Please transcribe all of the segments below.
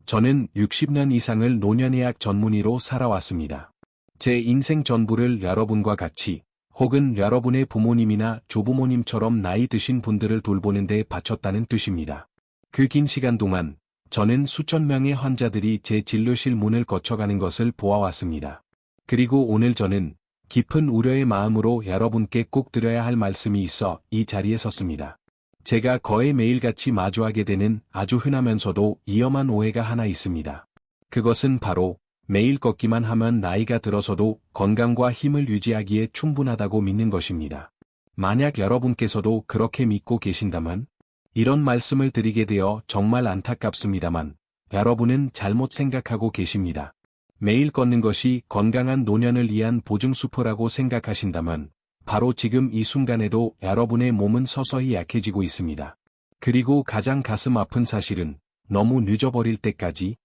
저는 60년 이상을 노년의학 전문의로 살아왔습니다. 제 인생 전부를 여러분과 같이 혹은 여러분의 부모님이나 조부모님처럼 나이 드신 분들을 돌보는 데 바쳤다는 뜻입니다. 그 긴 시간 동안 저는 수천 명의 환자들이 제 진료실 문을 거쳐가는 것을 보아왔습니다. 그리고 오늘 저는 깊은 우려의 마음으로 여러분께 꼭 드려야 할 말씀이 있어 이 자리에 섰습니다. 제가 거의 매일같이 마주하게 되는 아주 흔하면서도 위험한 오해가 하나 있습니다. 그것은 바로 매일 걷기만 하면 나이가 들어서도 건강과 힘을 유지하기에 충분하다고 믿는 것입니다. 만약 여러분께서도 그렇게 믿고 계신다면 이런 말씀을 드리게 되어 정말 안타깝습니다만 여러분은 잘못 생각하고 계십니다. 매일 걷는 것이 건강한 노년을 위한 보증수표라고 생각하신다면 바로 지금 이 순간에도 여러분의 몸은 서서히 약해지고 있습니다. 그리고 가장 가슴 아픈 사실은 너무 늦어버릴 때까지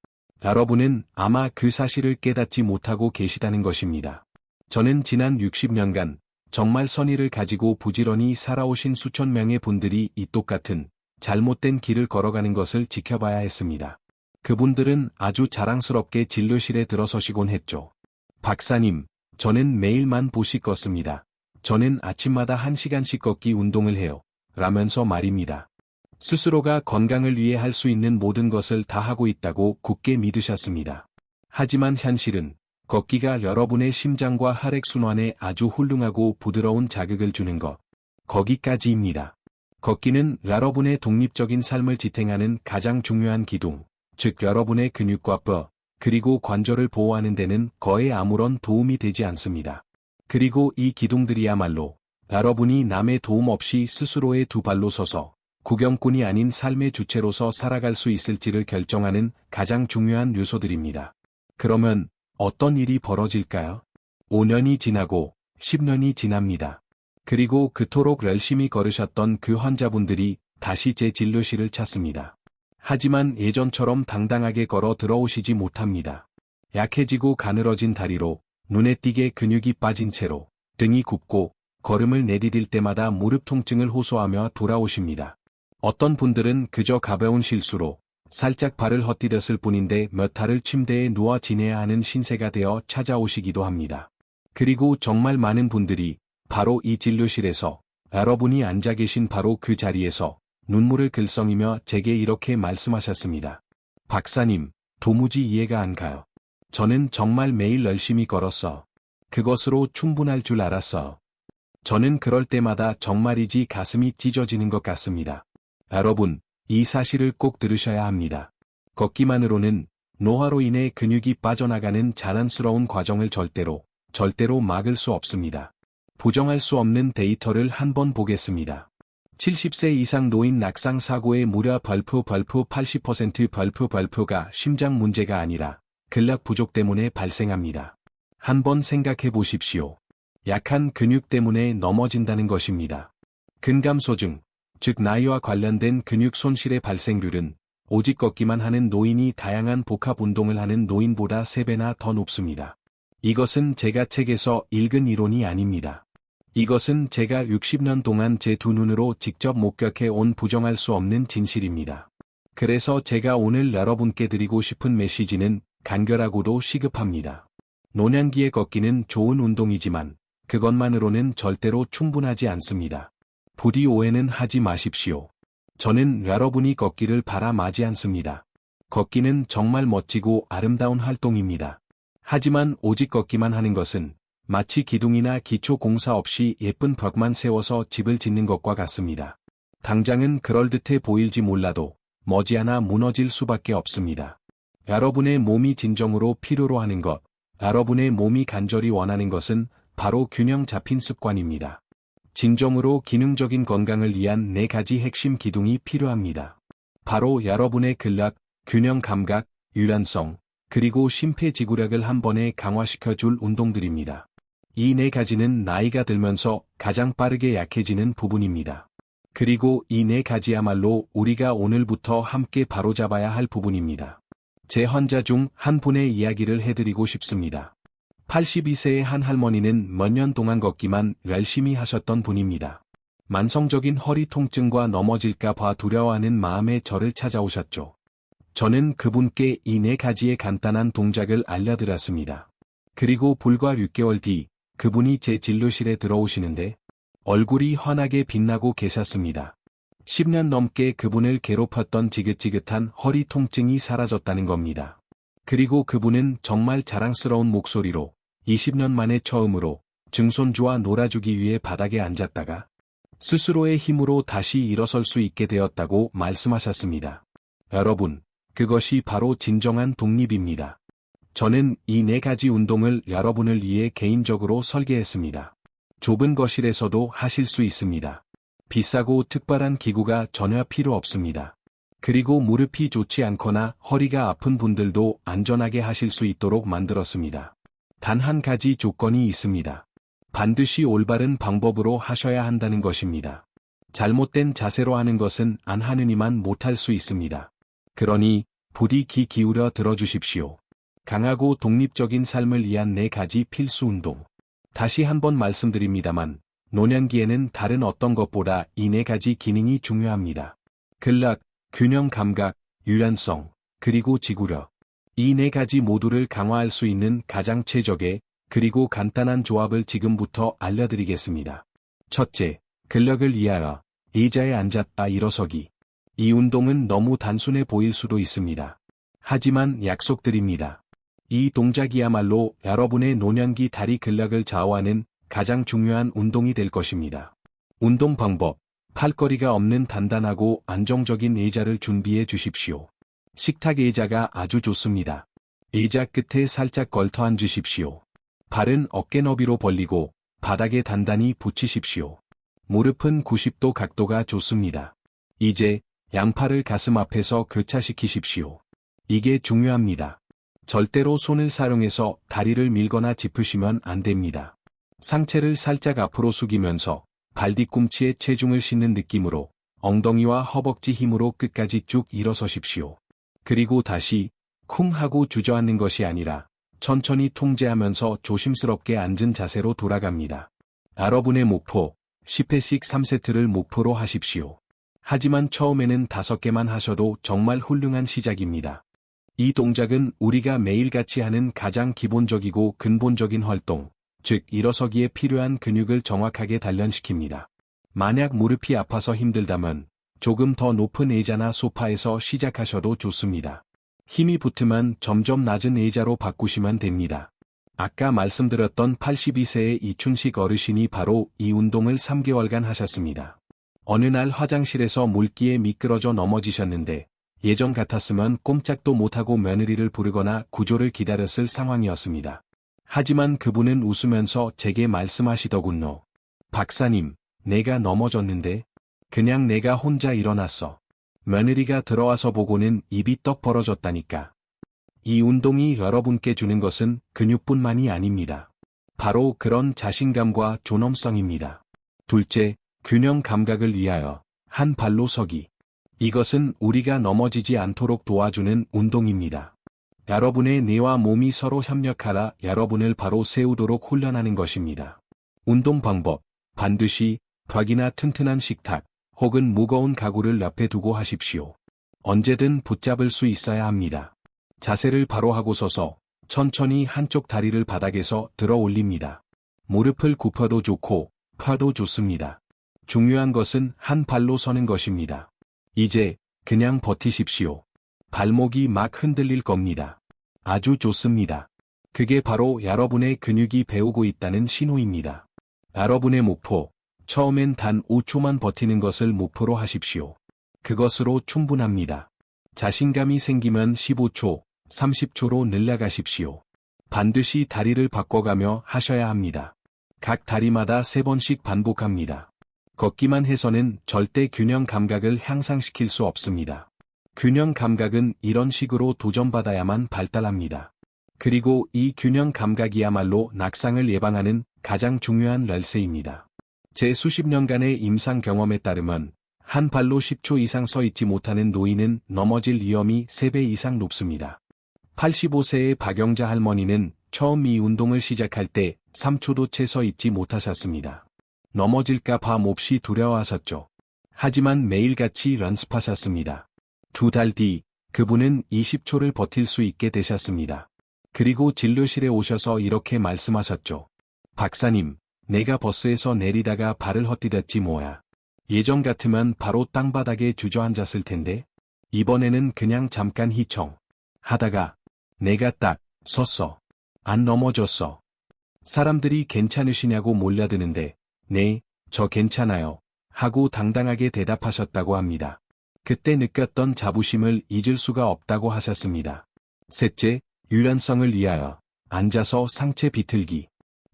여러분은 아마 그 사실을 깨닫지 못하고 계시다는 것입니다. 저는 지난 60년간 정말 선의를 가지고 부지런히 살아오신 수천 명의 분들이 이 똑같은 잘못된 길을 걸어가는 것을 지켜봐야 했습니다. 그분들은 아주 자랑스럽게 진료실에 들어서시곤 했죠. 박사님, 저는 매일만 보시 걷습니다. 저는 아침마다 1시간씩 걷기 운동을 해요. 라면서 말입니다. 스스로가 건강을 위해 할 수 있는 모든 것을 다 하고 있다고 굳게 믿으셨습니다. 하지만 현실은 걷기가 여러분의 심장과 혈액순환에 아주 훌륭하고 부드러운 자극을 주는 것, 거기까지입니다. 걷기는 여러분의 독립적인 삶을 지탱하는 가장 중요한 기둥, 즉 여러분의 근육과 뼈, 그리고 관절을 보호하는 데는 거의 아무런 도움이 되지 않습니다. 그리고 이 기둥들이야말로 여러분이 남의 도움 없이 스스로의 두 발로 서서 구경꾼이 아닌 삶의 주체로서 살아갈 수 있을지를 결정하는 가장 중요한 요소들입니다. 그러면 어떤 일이 벌어질까요? 5년이 지나고 10년이 지납니다. 그리고 그토록 열심히 걸으셨던 그 환자분들이 다시 제 진료실을 찾습니다. 하지만 예전처럼 당당하게 걸어 들어오시지 못합니다. 약해지고 가늘어진 다리로 눈에 띄게 근육이 빠진 채로 등이 굽고 걸음을 내디딜 때마다 무릎 통증을 호소하며 돌아오십니다. 어떤 분들은 그저 가벼운 실수로 살짝 발을 헛디뎠을 뿐인데 몇 달을 침대에 누워 지내야 하는 신세가 되어 찾아오시기도 합니다. 그리고 정말 많은 분들이 바로 이 진료실에서 여러분이 앉아 계신 바로 그 자리에서 눈물을 글썽이며 제게 이렇게 말씀하셨습니다. 박사님, 도무지 이해가 안 가요. 저는 정말 매일 열심히 걸었어. 그것으로 충분할 줄 알았어. 저는 그럴 때마다 정말이지 가슴이 찢어지는 것 같습니다. 여러분, 이 사실을 꼭 들으셔야 합니다. 걷기만으로는 노화로 인해 근육이 빠져나가는 자연스러운 과정을 절대로 막을 수 없습니다. 부정할 수 없는 데이터를 한번 보겠습니다. 70세 이상 노인 낙상 사고의 무려 발표 80% 발표가 심장 문제가 아니라 근력 부족 때문에 발생합니다. 한번 생각해 보십시오. 약한 근육 때문에 넘어진다는 것입니다. 근감소증, 즉 나이와 관련된 근육 손실의 발생률은 오직 걷기만 하는 노인이 다양한 복합 운동을 하는 노인보다 3배나 더 높습니다. 이것은 제가 책에서 읽은 이론이 아닙니다. 이것은 제가 60년 동안 제 두 눈으로 직접 목격해 온 부정할 수 없는 진실입니다. 그래서 제가 오늘 여러분께 드리고 싶은 메시지는 간결하고도 시급합니다. 노년기에 걷기는 좋은 운동이지만 그것만으로는 절대로 충분하지 않습니다. 부디 오해는 하지 마십시오. 저는 여러분이 걷기를 바라마지 않습니다. 걷기는 정말 멋지고 아름다운 활동입니다. 하지만 오직 걷기만 하는 것은 마치 기둥이나 기초 공사 없이 예쁜 벽만 세워서 집을 짓는 것과 같습니다. 당장은 그럴듯해 보일지 몰라도 머지않아 무너질 수밖에 없습니다. 여러분의 몸이 진정으로 필요로 하는 것, 여러분의 몸이 간절히 원하는 것은 바로 균형 잡힌 습관입니다. 진정으로 기능적인 건강을 위한 4가지 핵심 기둥이 필요합니다. 바로 여러분의 근력, 균형 감각, 유연성, 그리고 심폐지구력을 한 번에 강화시켜줄 운동들입니다. 이 4가지는 나이가 들면서 가장 빠르게 약해지는 부분입니다. 그리고 이 4가지야말로 우리가 오늘부터 함께 바로잡아야 할 부분입니다. 제 환자 중 한 분의 이야기를 해드리고 싶습니다. 82세의 한 할머니는 몇 년 동안 걷기만 열심히 하셨던 분입니다. 만성적인 허리 통증과 넘어질까 봐 두려워하는 마음에 저를 찾아오셨죠. 저는 그분께 이 4가지의 간단한 동작을 알려드렸습니다. 그리고 불과 6개월 뒤 그분이 제 진료실에 들어오시는데 얼굴이 환하게 빛나고 계셨습니다. 10년 넘게 그분을 괴롭혔던 지긋지긋한 허리 통증이 사라졌다는 겁니다. 그리고 그분은 정말 자랑스러운 목소리로 20년 만에 처음으로 증손주와 놀아주기 위해 바닥에 앉았다가 스스로의 힘으로 다시 일어설 수 있게 되었다고 말씀하셨습니다. 여러분, 그것이 바로 진정한 독립입니다. 저는 이 4가지 운동을 여러분을 위해 개인적으로 설계했습니다. 좁은 거실에서도 하실 수 있습니다. 비싸고 특별한 기구가 전혀 필요 없습니다. 그리고 무릎이 좋지 않거나 허리가 아픈 분들도 안전하게 하실 수 있도록 만들었습니다. 단 한 가지 조건이 있습니다. 반드시 올바른 방법으로 하셔야 한다는 것입니다. 잘못된 자세로 하는 것은 안 하느니만 못할 수 있습니다. 그러니 부디 귀 기울여 들어주십시오. 강하고 독립적인 삶을 위한 4가지 필수 운동. 다시 한번 말씀드립니다만 노년기에는 다른 어떤 것보다 이 4가지 기능이 중요합니다. 근력, 균형 감각, 유연성, 그리고 지구력. 이 4가지 모두를 강화할 수 있는 가장 최적의 그리고 간단한 조합을 지금부터 알려드리겠습니다. 첫째, 근력을 위하여 의자에 앉았다 일어서기. 이 운동은 너무 단순해 보일 수도 있습니다. 하지만 약속드립니다. 이 동작이야말로 여러분의 노년기 다리 근력을 좌우하는 가장 중요한 운동이 될 것입니다. 운동 방법, 팔걸이가 없는 단단하고 안정적인 의자를 준비해 주십시오. 식탁 의자가 아주 좋습니다. 의자 끝에 살짝 걸터 앉으십시오. 발은 어깨 너비로 벌리고 바닥에 단단히 붙이십시오. 무릎은 90도 각도가 좋습니다. 이제 양팔을 가슴 앞에서 교차시키십시오. 이게 중요합니다. 절대로 손을 사용해서 다리를 밀거나 짚으시면 안 됩니다. 상체를 살짝 앞으로 숙이면서 발 뒤꿈치에 체중을 싣는 느낌으로 엉덩이와 허벅지 힘으로 끝까지 쭉 일어서십시오. 그리고 다시 쿵 하고 주저앉는 것이 아니라 천천히 통제하면서 조심스럽게 앉은 자세로 돌아갑니다. 여러분의 목표, 10회씩 3세트를 목표로 하십시오. 하지만 처음에는 5개만 하셔도 정말 훌륭한 시작입니다. 이 동작은 우리가 매일같이 하는 가장 기본적이고 근본적인 활동, 즉 일어서기에 필요한 근육을 정확하게 단련시킵니다. 만약 무릎이 아파서 힘들다면 조금 더 높은 의자나 소파에서 시작하셔도 좋습니다. 힘이 붙으면 점점 낮은 의자로 바꾸시면 됩니다. 아까 말씀드렸던 82세의 이춘식 어르신이 바로 이 운동을 3개월간 하셨습니다. 어느 날 화장실에서 물기에 미끄러져 넘어지셨는데 예전 같았으면 꼼짝도 못하고 며느리를 부르거나 구조를 기다렸을 상황이었습니다. 하지만 그분은 웃으면서 제게 말씀하시더군요. 박사님, 내가 넘어졌는데 그냥 내가 혼자 일어났어. 며느리가 들어와서 보고는 입이 떡 벌어졌다니까. 이 운동이 여러분께 주는 것은 근육뿐만이 아닙니다. 바로 그런 자신감과 존엄성입니다. 둘째, 균형 감각을 위하여 한 발로 서기. 이것은 우리가 넘어지지 않도록 도와주는 운동입니다. 여러분의 뇌와 몸이 서로 협력하라 여러분을 바로 세우도록 훈련하는 것입니다. 운동 방법, 반드시 벽이나 튼튼한 식탁, 혹은 무거운 가구를 옆에 두고 하십시오. 언제든 붙잡을 수 있어야 합니다. 자세를 바로 하고 서서 천천히 한쪽 다리를 바닥에서 들어 올립니다. 무릎을 굽혀도 좋고 펴도 좋습니다. 중요한 것은 한 발로 서는 것입니다. 이제 그냥 버티십시오. 발목이 막 흔들릴 겁니다. 아주 좋습니다. 그게 바로 여러분의 근육이 배우고 있다는 신호입니다. 여러분의 목표, 처음엔 단 5초만 버티는 것을 목표로 하십시오. 그것으로 충분합니다. 자신감이 생기면 15초, 30초로 늘려가십시오. 반드시 다리를 바꿔가며 하셔야 합니다. 각 다리마다 3번씩 반복합니다. 걷기만 해서는 절대 균형 감각을 향상시킬 수 없습니다. 균형 감각은 이런 식으로 도전받아야만 발달합니다. 그리고 이 균형 감각이야말로 낙상을 예방하는 가장 중요한 열쇠입니다. 제 수십 년간의 임상 경험에 따르면 한 발로 10초 이상 서 있지 못하는 노인은 넘어질 위험이 3배 이상 높습니다. 85세의 박영자 할머니는 처음 이 운동을 시작할 때 3초도 채 서 있지 못하셨습니다. 넘어질까 봐 몹시 두려워하셨죠. 하지만 매일같이 연습하셨습니다. 2달 뒤 그분은 20초를 버틸 수 있게 되셨습니다. 그리고 진료실에 오셔서 이렇게 말씀하셨죠. 박사님, 내가 버스에서 내리다가 발을 헛디뎠지 뭐야. 예전 같으면 바로 땅바닥에 주저앉았을 텐데. 이번에는 그냥 잠깐 희청 하다가 내가 딱 섰어. 안 넘어졌어. 사람들이 괜찮으시냐고 몰려드는데 네, 저 괜찮아요. 하고 당당하게 대답하셨다고 합니다. 그때 느꼈던 자부심을 잊을 수가 없다고 하셨습니다. 셋째, 유연성을 위하여 앉아서 상체 비틀기.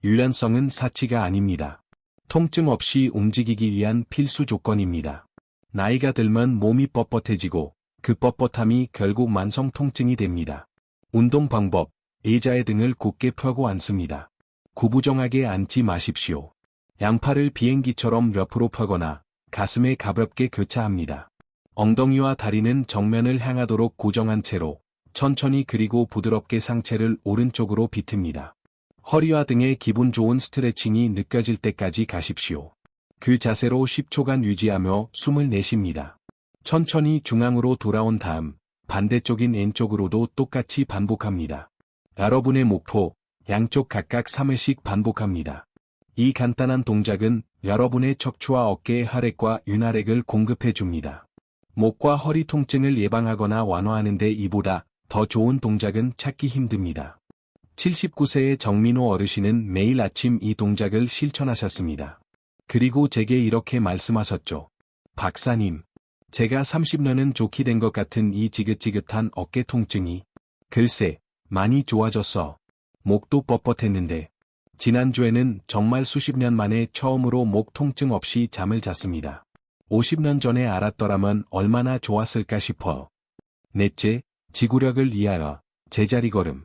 유연성은 사치가 아닙니다. 통증 없이 움직이기 위한 필수 조건입니다. 나이가 들면 몸이 뻣뻣해지고 그 뻣뻣함이 결국 만성 통증이 됩니다. 운동 방법, 의자의 등을 곧게 펴고 앉습니다. 구부정하게 앉지 마십시오. 양팔을 비행기처럼 옆으로 펴거나 가슴에 가볍게 교차합니다. 엉덩이와 다리는 정면을 향하도록 고정한 채로 천천히 그리고 부드럽게 상체를 오른쪽으로 비틉니다. 허리와 등에 기분 좋은 스트레칭이 느껴질 때까지 가십시오. 그 자세로 10초간 유지하며 숨을 내쉽니다. 천천히 중앙으로 돌아온 다음 반대쪽인 왼쪽으로도 똑같이 반복합니다. 여러분의 목표, 양쪽 각각 3회씩 반복합니다. 이 간단한 동작은 여러분의 척추와 어깨의 활액과 윤활액을 공급해 줍니다. 목과 허리 통증을 예방하거나 완화하는 데 이보다 더 좋은 동작은 찾기 힘듭니다. 79세의 정민호 어르신은 매일 아침 이 동작을 실천하셨습니다. 그리고 제게 이렇게 말씀하셨죠. 박사님, 제가 30년은 좋게 된 것 같은 이 지긋지긋한 어깨 통증이 글쎄, 많이 좋아졌어. 목도 뻣뻣했는데 지난주에는 정말 수십 년 만에 처음으로 목 통증 없이 잠을 잤습니다. 50년 전에 알았더라면 얼마나 좋았을까 싶어. 넷째, 지구력을 위하여 제자리 걸음.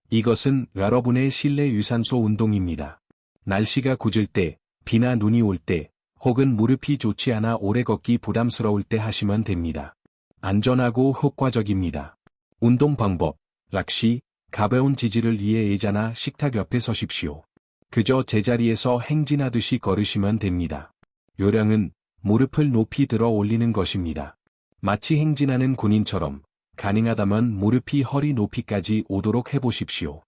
이것은 여러분의 실내 유산소 운동입니다. 날씨가 굳을 때, 비나 눈이 올 때, 혹은 무릎이 좋지 않아 오래 걷기 부담스러울 때 하시면 됩니다. 안전하고 효과적입니다. 운동 방법, 락시, 가벼운 지지를 위해 의자나 식탁 옆에 서십시오. 그저 제자리에서 행진하듯이 걸으시면 됩니다. 요령은 무릎을 높이 들어 올리는 것입니다. 마치 행진하는 군인처럼 가능하다면 무릎이 허리 높이까지 오도록 해보십시오.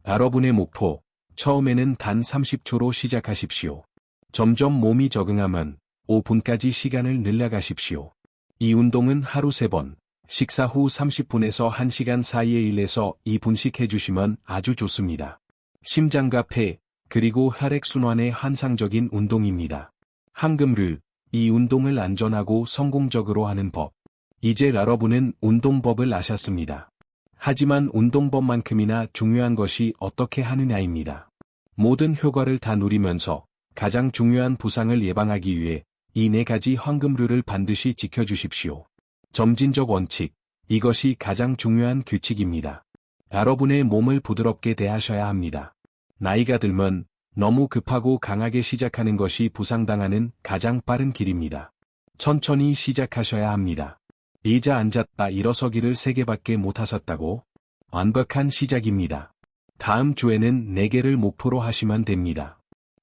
여러분의 목표, 처음에는 단 30초로 시작하십시오. 점점 몸이 적응하면 5분까지 시간을 늘려가십시오. 이 운동은 하루 3번, 식사 후 30분에서 1시간 사이에 1에서 2분씩 해주시면 아주 좋습니다. 심장과 폐, 그리고 혈액순환에 환상적인 운동입니다. 한금르, 이 운동을 안전하고 성공적으로 하는 법. 이제 여러분은 운동법을 아셨습니다. 하지만 운동법만큼이나 중요한 것이 어떻게 하느냐입니다. 모든 효과를 다 누리면서 가장 중요한 부상을 예방하기 위해 이 4가지 황금룰을 반드시 지켜주십시오. 점진적 원칙, 이것이 가장 중요한 규칙입니다. 여러분의 몸을 부드럽게 대하셔야 합니다. 나이가 들면 너무 급하고 강하게 시작하는 것이 부상당하는 가장 빠른 길입니다. 천천히 시작하셔야 합니다. 의자 앉았다 일어서기를 3개밖에 못하셨다고? 완벽한 시작입니다. 다음 주에는 4개를 목표로 하시면 됩니다.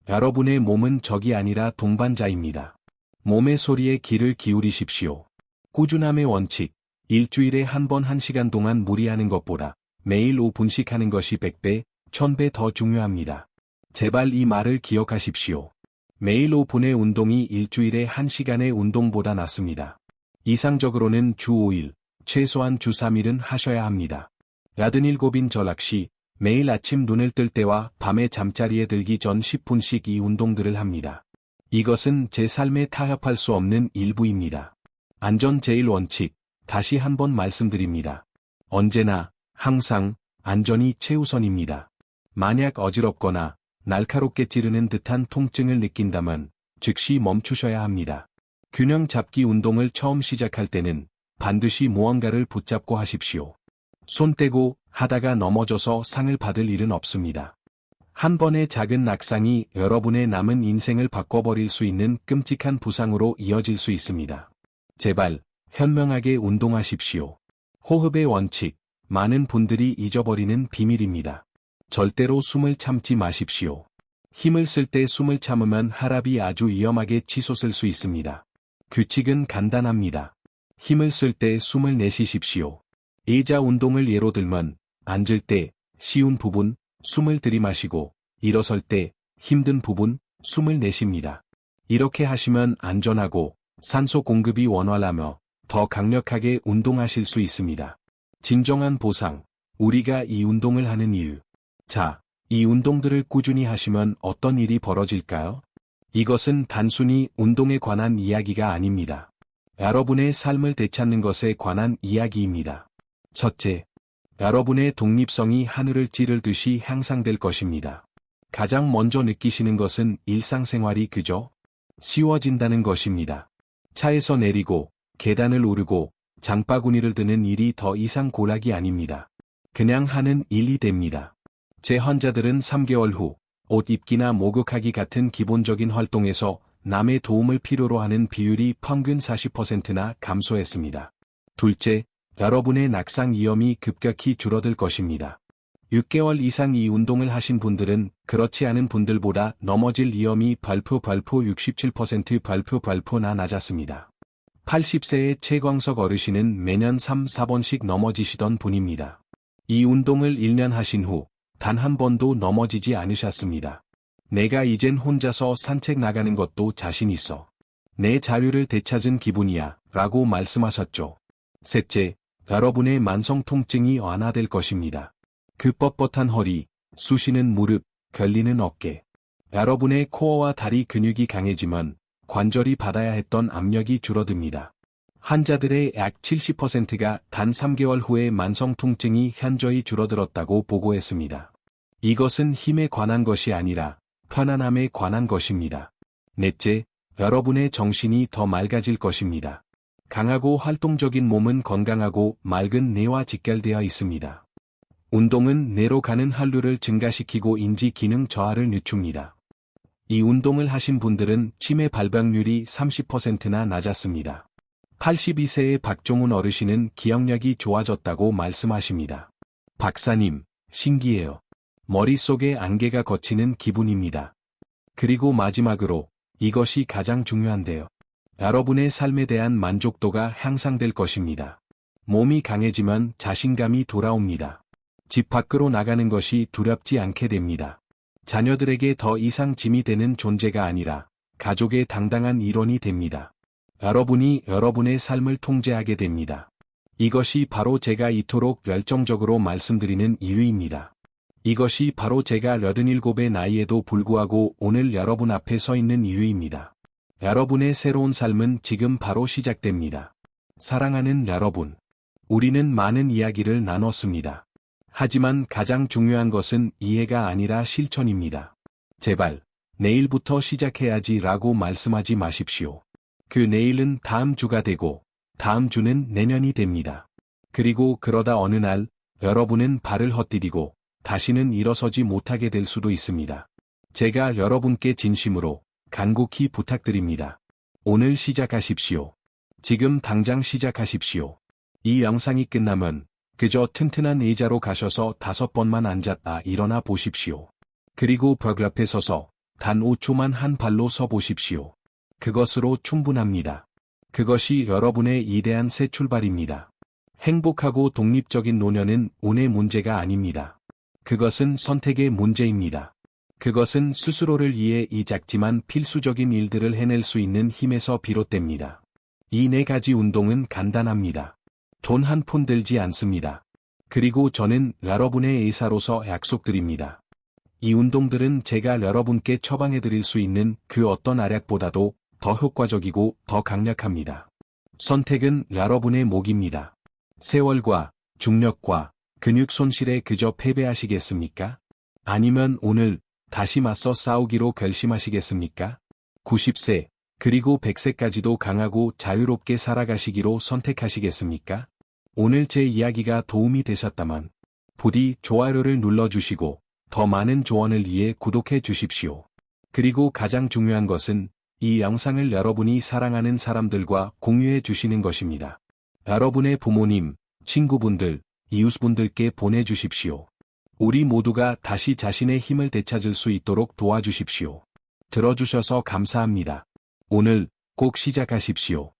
여러분의 몸은 적이 아니라 동반자입니다. 몸의 소리에 귀를 기울이십시오. 꾸준함의 원칙, 일주일에 한 번 1시간 동안 무리하는 것보다 매일 5분씩 하는 것이 100배, 1000배 더 중요합니다. 제발 이 말을 기억하십시오. 매일 5분의 운동이 일주일에 1시간의 운동보다 낫습니다. 이상적으로는 주 5일, 최소한 주 3일은 하셔야 합니다. 87인 전락시 매일 아침 눈을 뜰 때와 밤에 잠자리에 들기 전 10분씩 이 운동들을 합니다. 이것은 제 삶에 타협할 수 없는 일부입니다. 안전 제일 원칙, 다시 한번 말씀드립니다. 언제나, 항상, 안전이 최우선입니다. 만약 어지럽거나 날카롭게 찌르는 듯한 통증을 느낀다면 즉시 멈추셔야 합니다. 균형 잡기 운동을 처음 시작할 때는 반드시 무언가를 붙잡고 하십시오. 손 떼고 하다가 넘어져서 상을 받을 일은 없습니다. 한 번의 작은 낙상이 여러분의 남은 인생을 바꿔버릴 수 있는 끔찍한 부상으로 이어질 수 있습니다. 제발, 현명하게 운동하십시오. 호흡의 원칙, 많은 분들이 잊어버리는 비밀입니다. 절대로 숨을 참지 마십시오. 힘을 쓸 때 숨을 참으면 혈압이 아주 위험하게 치솟을 수 있습니다. 규칙은 간단합니다. 힘을 쓸 때 숨을 내쉬십시오. 의자 운동을 예로 들면 앉을 때 쉬운 부분 숨을 들이마시고 일어설 때 힘든 부분 숨을 내쉽니다. 이렇게 하시면 안전하고 산소 공급이 원활하며 더 강력하게 운동하실 수 있습니다. 진정한 보상, 우리가 이 운동을 하는 이유. 자, 이 운동들을 꾸준히 하시면 어떤 일이 벌어질까요? 이것은 단순히 운동에 관한 이야기가 아닙니다. 여러분의 삶을 되찾는 것에 관한 이야기입니다. 첫째, 여러분의 독립성이 하늘을 찌르듯이 향상될 것입니다. 가장 먼저 느끼시는 것은 일상생활이 그저 쉬워진다는 것입니다. 차에서 내리고 계단을 오르고 장바구니를 드는 일이 더 이상 고락이 아닙니다. 그냥 하는 일이 됩니다. 제 환자들은 3개월 후 옷 입기나 목욕하기 같은 기본적인 활동에서 남의 도움을 필요로 하는 비율이 평균 40%나 감소했습니다. 둘째, 여러분의 낙상 위험이 급격히 줄어들 것입니다. 6개월 이상 이 운동을 하신 분들은 그렇지 않은 분들보다 넘어질 위험이 발표 67% 발표나 낮았습니다. 80세의 최광석 어르신은 매년 3, 4번씩 넘어지시던 분입니다. 이 운동을 1년 하신 후 단 한 번도 넘어지지 않으셨습니다. 내가 이젠 혼자서 산책 나가는 것도 자신 있어. 내 자유를 되찾은 기분이야 라고 말씀하셨죠. 셋째, 여러분의 만성 통증이 완화될 것입니다. 그 뻣뻣한 허리, 쑤시는 무릎, 결리는 어깨. 여러분의 코어와 다리 근육이 강해지면 관절이 받아야 했던 압력이 줄어듭니다. 환자들의 약 70%가 단 3개월 후에 만성 통증이 현저히 줄어들었다고 보고했습니다. 이것은 힘에 관한 것이 아니라 편안함에 관한 것입니다. 넷째, 여러분의 정신이 더 맑아질 것입니다. 강하고 활동적인 몸은 건강하고 맑은 뇌와 직결되어 있습니다. 운동은 뇌로 가는 혈류를 증가시키고 인지 기능 저하를 늦춥니다. 이 운동을 하신 분들은 치매 발병률이 30%나 낮았습니다. 82세의 박종훈 어르신은 기억력이 좋아졌다고 말씀하십니다. 박사님, 신기해요. 머릿속에 안개가 걷히는 기분입니다. 그리고 마지막으로 이것이 가장 중요한데요. 여러분의 삶에 대한 만족도가 향상될 것입니다. 몸이 강해지면 자신감이 돌아옵니다. 집 밖으로 나가는 것이 두렵지 않게 됩니다. 자녀들에게 더 이상 짐이 되는 존재가 아니라 가족의 당당한 일원이 됩니다. 여러분이 여러분의 삶을 통제하게 됩니다. 이것이 바로 제가 이토록 열정적으로 말씀드리는 이유입니다. 이것이 바로 제가 87의 나이에도 불구하고 오늘 여러분 앞에 서 있는 이유입니다. 여러분의 새로운 삶은 지금 바로 시작됩니다. 사랑하는 여러분, 우리는 많은 이야기를 나눴습니다. 하지만 가장 중요한 것은 이해가 아니라 실천입니다. 제발, 내일부터 시작해야지 라고 말씀하지 마십시오. 그 내일은 다음 주가 되고, 다음 주는 내년이 됩니다. 그리고 그러다 어느 날, 여러분은 발을 헛디디고, 다시는 일어서지 못하게 될 수도 있습니다. 제가 여러분께 진심으로, 간곡히 부탁드립니다. 오늘 시작하십시오. 지금 당장 시작하십시오. 이 영상이 끝나면, 그저 튼튼한 의자로 가셔서 5번만 앉았다 일어나 보십시오. 그리고 벽 앞에 서서, 단 5초만 한 발로 서 보십시오. 그것으로 충분합니다. 그것이 여러분의 이대한 새 출발입니다. 행복하고 독립적인 노년은 운의 문제가 아닙니다. 그것은 선택의 문제입니다. 그것은 스스로를 위해 이 작지만 필수적인 일들을 해낼 수 있는 힘에서 비롯됩니다. 이 4가지 운동은 간단합니다. 돈 한 푼 들지 않습니다. 그리고 저는 여러분의 의사로서 약속드립니다. 이 운동들은 제가 여러분께 처방해드릴 수 있는 그 어떤 알약보다도 더 효과적이고 더 강력합니다. 선택은 여러분의 몫입니다. 세월과 중력과 근육 손실에 그저 패배하시겠습니까? 아니면 오늘 다시 맞서 싸우기로 결심하시겠습니까? 90세, 그리고 100세까지도 강하고 자유롭게 살아가시기로 선택하시겠습니까? 오늘 제 이야기가 도움이 되셨다면 부디 좋아요를 눌러주시고 더 많은 조언을 위해 구독해 주십시오. 그리고 가장 중요한 것은 이 영상을 여러분이 사랑하는 사람들과 공유해 주시는 것입니다. 여러분의 부모님, 친구분들, 이웃분들께 보내주십시오. 우리 모두가 다시 자신의 힘을 되찾을 수 있도록 도와주십시오. 들어주셔서 감사합니다. 오늘 꼭 시작하십시오.